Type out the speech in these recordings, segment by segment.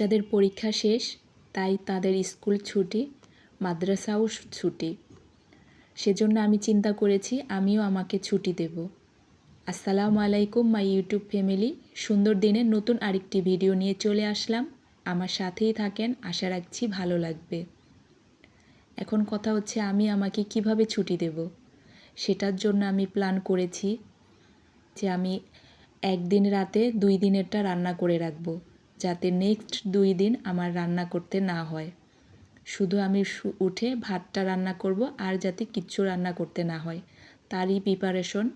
বাচ্চাদের পরীক্ষা শেষ, তাই তাদের স্কুল ছুটি, মাদ্রাসাও ছুটি। সেজন্য আমি চিন্তা করেছি আমিও আমাকে ছুটি দেব। আসসালামু আলাইকুম মাই ইউটিউব ফ্যামিলি। সুন্দর দিনের নতুন আরেকটি ভিডিও নিয়ে চলে আসলাম। আমার সাথেই থাকেন, আশা রাখছি ভালো লাগবে। এখন কথা হচ্ছে আমি আমাকে কিভাবে ছুটি দেব। সেটার জন্য আমি প্ল্যান করেছি যে আমি একদিন রাতে 2 দিনেরটা রান্না করে রাখবো, যাতে নেক্সট 2 দিন আমার রান্না করতে না হয়। শুধু আমি উঠে ভাতটা রান্না করব, আর যাতে কিচ্ছু রান্না করতে না হয় তারই প্রিপারেশন।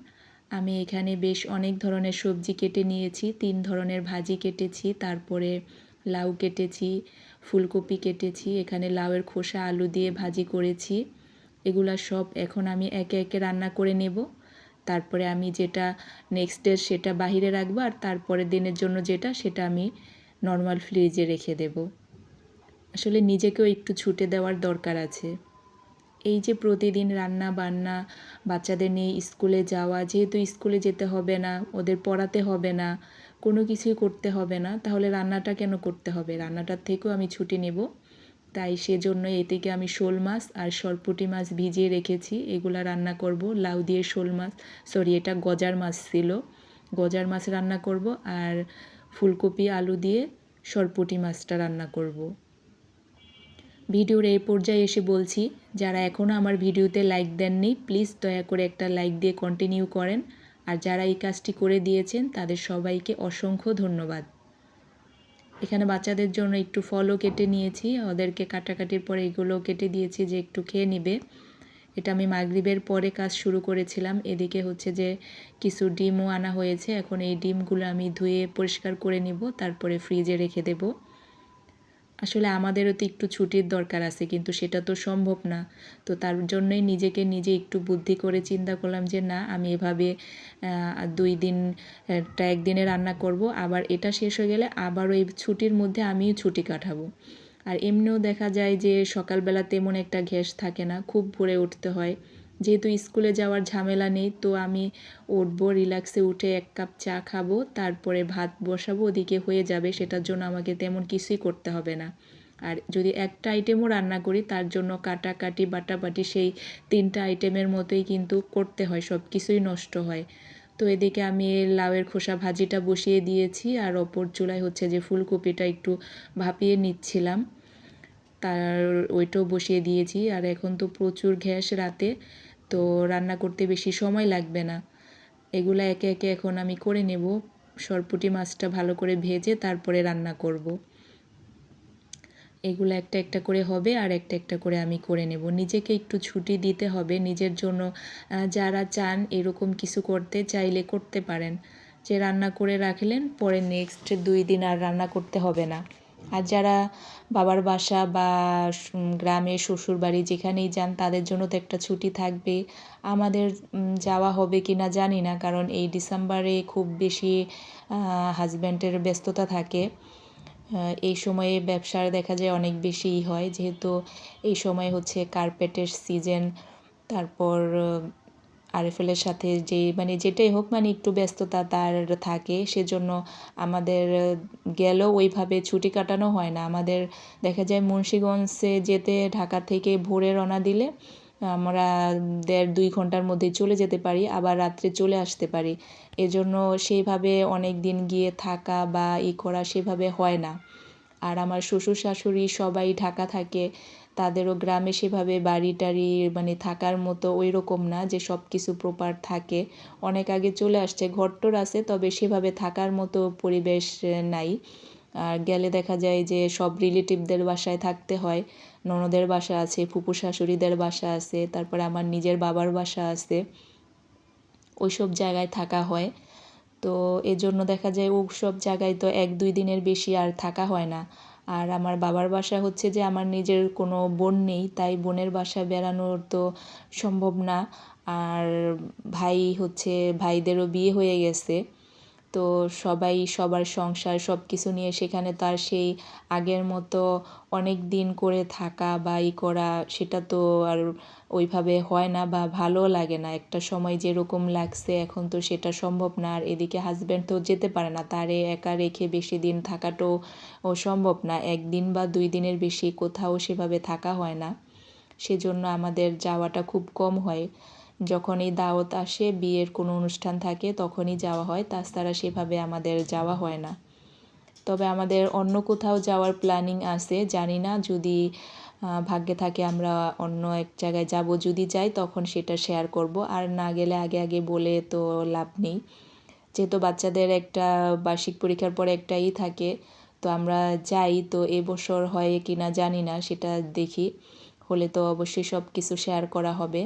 আমি এখানে বেশ অনেক ধরনের সবজি কেটে নিয়েছি, 3 ধরনের ভাজি কেটেছি, তারপরে লাউ কেটেছি, ফুলকপি কেটেছি, এখানে লাউয়ের খোসা আলু দিয়ে ভাজি করেছি। এগুলা সব এখন আমি একে একে রান্না করে নেব। তারপরে আমি যেটা নেক্সট ডে সেটা বাহিরে রাখবো, আর তারপরের দিনের জন্য যেটা সেটা আমি নর্মাল ফ্রিজে রেখে দেব। আসলে নিজেকেও একটু ছুটি দেওয়ার দরকার আছে। এই যে প্রতিদিন রান্না বান্না, বাচ্চাদের নিয়ে স্কুলে যাওয়া, যেহেতু স্কুলে যেতে হবে না, ওদের পড়াতে হবে না, কোনো কিছুই করতে হবে না, তাহলে রান্নাটা কেন করতে হবে? রান্নাটার থেকেও আমি ছুটি নেব। তাই সেজন্য এদিকে আমি শোল মাছ আর সরপুঁটি মাছ ভিজিয়ে রেখেছি, এগুলা রান্না করব। লাউ দিয়ে শোল মাছ, এটা গজার মাছ ছিল, গজার মাছ রান্না করব, আর ফুলকপি আলু দিয়ে সরপুঁটি মাছটা রান্না করব। ভিডিওর এই পর্যায়ে এসে বলছি, যারা এখনও আমার ভিডিওতে লাইক দেননি প্লিজ দয়া করে একটা লাইক দিয়ে কন্টিনিউ করেন, আর যারা এই কাজটি করে দিয়েছেন তাদের সবাইকে অসংখ্য ধন্যবাদ। এখানে বাচ্চাদের জন্য একটু ফলও কেটে নিয়েছি, ওদেরকে কাটাকাটির পরে এগুলো কেটে দিয়েছি যে একটু খেয়ে নেবে। এটা আমি মাগরিবের পরে কাজ শুরু করেছিলাম। এদিকে হচ্ছে যে কিছু ডিমও আনা হয়েছে, এখন এই ডিমগুলো আমি ধুয়ে পরিষ্কার করে নিব, তারপরে ফ্রিজে রেখে দেব। আসলে আমাদেরও তো একটু ছুটির দরকার আছে, কিন্তু সেটা তো সম্ভব না। তো তার জন্যই নিজেকে নিজে একটু বুদ্ধি করে চিন্তা করলাম যে না, আমি এভাবে 2 দিন একদিনে রান্না করব, আবার এটা শেষ হয়ে গেলে আবার ওই ছুটির মধ্যে আমিও ছুটি কাটাবো। আর এমনিও দেখা যায় যে সকালবেলা তেমন একটা গ্যাস থাকে না, খুব ভোরে উঠতে হয়। যেহেতু স্কুলে যাওয়ার ঝামেলা নেই, তো আমি উঠবো, রিল্যাক্সে উঠে 1 কাপ চা খাবো, তারপরে ভাত বসাবো, ওদিকে হয়ে যাবে। সেটার জন্য আমাকে তেমন কিছুই করতে হবে না। আর যদি একটা আইটেমও রান্না করি, তার জন্য কাটাকাটি বাটাবাটি সেই 3টা আইটেমের মতোই কিন্তু করতে হয়, সব কিছুই নষ্ট হয়। তো এদিকে আমি লাউয়ের খোসা ভাজিটা বসিয়ে দিয়েছি, আর অপর চুলায় হচ্ছে যে ফুলকপিটা একটু ভাপিয়ে নিচ্ছিলাম, তার ওইটাও বসিয়ে দিয়েছি। আর এখন তো প্রচুর গ্যাস রাতে, তো রান্না করতে বেশি সময় লাগবে না। এগুলা একে একে এখন আমি করে নেব। সরপুঁটি মাছটা ভালো করে ভেজে তারপরে রান্না করব। এগুলো একটা একটা করে হবে, আর একটা একটা করে আমি করে নেব। নিজেকে একটু ছুটি দিতে হবে নিজের জন্য। যারা চান এরকম কিছু করতে, চাইলে করতে পারেন, যে রান্না করে রাখলেন, পরে নেক্সট 2 দিন আর রান্না করতে হবে না। আর যারা বাবার বাসা বা গ্রামে শ্বশুর বাড়ি যেখানেই যান, তাদের জন্য তো একটা ছুটি থাকবে। আমাদের যাওয়া হবে কি না জানি না, কারণ এই ডিসেম্বরে খুব বেশি হাজব্যান্ডের ব্যস্ততা থাকে। এই সময়ে ব্যবসার দেখা যায় অনেক বেশিই হয়, যেহেতু এই সময় হচ্ছে কার্পেটের সিজন। তারপর আরএফএলের সাথে যে যেটাই হোক, একটু ব্যস্ততা তার থাকে, সেজন্য আমাদের গেলেও ওইভাবে ছুটি কাটানো হয় না। আমাদের দেখা যায় মুন্সিগঞ্জে যেতে ঢাকা থেকে ভোরে রওনা দিলে আমরা 1.5-2 ঘন্টার মধ্যে চলে যেতে পারি, আবার রাত্রে চলে আসতে পারি। এজন্য সেইভাবে অনেক দিন গিয়ে থাকা বা করা সেভাবে হয় না। আর আমার শ্বশুর শাশুড়ি সবাই ঢাকা থাকে, তাদেরও গ্রামে সেভাবে বাড়ি টাড়ি থাকার মতো ওই রকম না যে সব কিছু প্রপার থাকে। অনেক আগে চলে আসছে, ঘরটর আছে, তবে সেভাবে থাকার মতো পরিবেশ নাই। আর গেলে দেখা যায় যে সব রিলেটিভদের বাসায় থাকতে হয়। ননদের বাসা আছে, ফুপু শাশুড়িদের বাসা আছে, তারপরে আমার নিজের বাবার বাসা আছে, ওইসব জায়গায় থাকা হয়। তো এজন্য দেখা যায় সব জায়গায় তো 1-2 দিনের বেশি আর থাকা হয় না। আর আমার বাবার বাসা হচ্ছে যে আমার নিজের কোনো বোন নেই, তাই বোনের বাসা বেড়ানোর তো সম্ভব না। আর ভাইদেরও বিয়ে হয়ে গেছে, তো সবাই সবার সংসার সব কিছু নিয়ে সেখানে তো আর সেই আগের মতো অনেক দিন করে থাকা বা করা সেটা তো আর ওইভাবে হয় না বা ভালোও লাগে না। একটা সময় যেরকম লাগছে এখন তো সেটা সম্ভব না। আর এদিকে হাজব্যান্ড তো যেতে পারে না, তারে একা রেখে বেশি দিন থাকাটাও সম্ভব না। 1 দিন বা 2 দিনের বেশি কোথাও সেভাবে থাকা হয় না, সেজন্য আমাদের যাওয়াটা খুব কম হয়। যখন এই দাওয়াত আসে, বিয়ের কোনো অনুষ্ঠান থাকে তখনই যাওয়া হয়, তাছাড়া সেভাবে আমাদের যাওয়া হয় না। তবে আমাদের অন্য কোথাও যাওয়ার প্ল্যানিং আছে, জানি না যদি ভাগ্যে থাকে আমরা অন্য এক জায়গায় যাব। যদি যাই তখন সেটা শেয়ার করব, আর না গেলে আগে আগে বলে তো লাভ নেই। যেহেতু বাচ্চাদের একটা বার্ষিক পরীক্ষার পরে একটাই থাকে, তো আমরা যাই, তো এবছর হয় কি না জানি না, সেটা দেখি। হলে তো অবশ্যই সব কিছু শেয়ার করা হবে।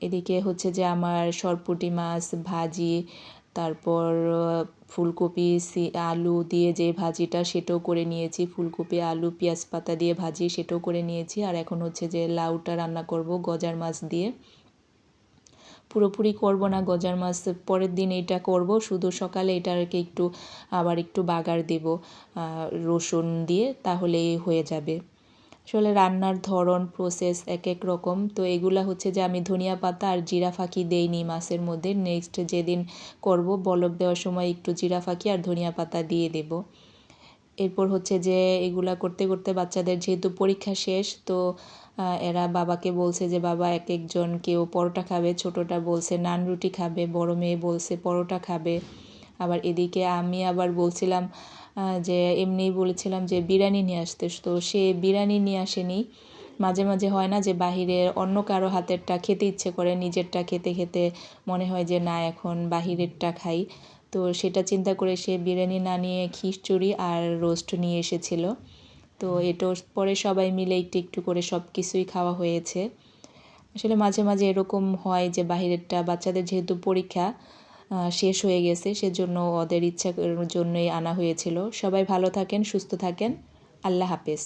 এদিকে হচ্ছে যে আমার সরপুঁটি মাছ ভাজি, তারপর ফুলকপি আলু দিয়ে যে ভাজিটা সেটাও করে নিয়েছি, ফুলকপি আলু পেঁয়াজ পাতা দিয়ে ভাজি সেটাও করে নিয়েছি। আর এখন হচ্ছে যে লাউটা রান্না করব গজার মাছ দিয়ে। পুরোপুরি করব না গজার মাছ, পরের দিন এটা করব, শুধু সকালে এটাকে আবার একটু বাগার দেব রসুন দিয়ে, তাহলেই হয়ে যাবে। আসলে রান্নার ধরন প্রসেস এক এক রকম, তো এগুলা হচ্ছে যে আমি ধনিয়া পাতা আর জিরা ফাঁকি দেইনি মাছের মধ্যে। নেক্সট যেদিন করব বলক দেওয়ার সময় একটু জিরা ফাঁকি আর ধনিয়া পাতা দিয়ে দেব। এরপর হচ্ছে যে এগুলা করতে করতে বাচ্চাদের যেহেতু পরীক্ষা শেষ, তো এরা বাবাকে বলছে যে বাবা এক একজন কেউ পরোটা খাবে, ছোটোটা বলছে নান রুটি খাবে, বড় মেয়ে বলছে পরোটা খাবে। আবার এদিকে আমি আবার বলছিলাম যে এমনিই বলেছিলাম যে বিরিয়ানি নিয়ে আসতে, তো সে বিরিয়ানি নিয়ে আসেনি। মাঝে মাঝে হয় না যে বাহিরের অন্য কারো হাতেরটা খেতে ইচ্ছে করে, নিজেরটা খেতে খেতে মনে হয় যে না এখন বাহিরেরটা খাই। তো সেটা চিন্তা করে সে বিরিয়ানি না নিয়ে খিচুড়ি আর রোস্ট নিয়ে এসেছিল। তো এটাও পরে সবাই মিলে একটু একটু করে সব কিছুই খাওয়া হয়েছে। আসলে মাঝে মাঝে এরকম হয় যে বাহিরেরটা, বাচ্চাদের যেহেতু পরীক্ষা শেষ হয়ে গেছে সেজন্য ওদের ইচ্ছার জন্যই আনা হয়েছিল। সবাই ভালো থাকেন, সুস্থ থাকেন, আল্লাহ হাফেজ।